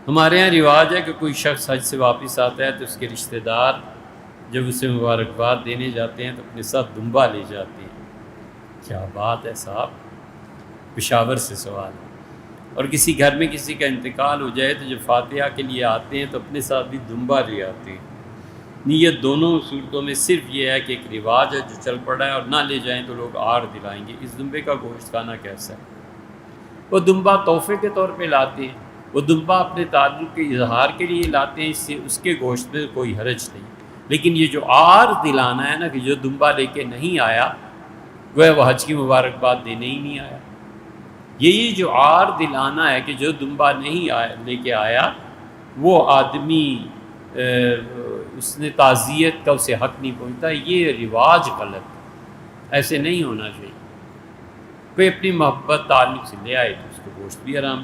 ہمارے ہاں رواج ہے کہ کوئی شخص حج سے واپس آتا ہے تو اس کے رشتہ دار جب اسے مبارکباد دینے جاتے ہیں تو اپنے ساتھ دمبا لے جاتے ہیں۔ کیا بات ہے صاحب، پشاور سے سوال ہے۔ اور کسی گھر میں کسی کا انتقال ہو جائے تو جب فاتحہ کے لیے آتے ہیں تو اپنے ساتھ بھی دمبا لے آتے ہیں۔ نیت دونوں صورتوں میں صرف یہ ہے کہ ایک رواج ہے جو چل پڑا ہے، اور نہ لے جائیں تو لوگ آڑ دلائیں گے۔ اس دمبے کا گوشت کھانا کیسا ہے؟ وہ دمبا تحفے کے طور پہ لاتے ہیں، وہ دمبا اپنے تعلق کے اظہار کے لیے لاتے ہیں، اس سے اس کے گوشت میں کوئی حرج نہیں۔ لیکن یہ جو آر دلانا ہے نا کہ جو دمبا لے کے نہیں آیا گویا وہ حج کی مبارکباد دینے ہی نہیں آیا، یہی جو آر دلانا ہے کہ جو دمبا نہیں آیا لے کے آیا وہ آدمی اس نے تعزیت کا اسے حق نہیں پہنچتا، یہ رواج غلط ہے، ایسے نہیں ہونا چاہیے۔ کوئی اپنی محبت تعلق سے لے آئے تو اس کو گوشت بھی حرام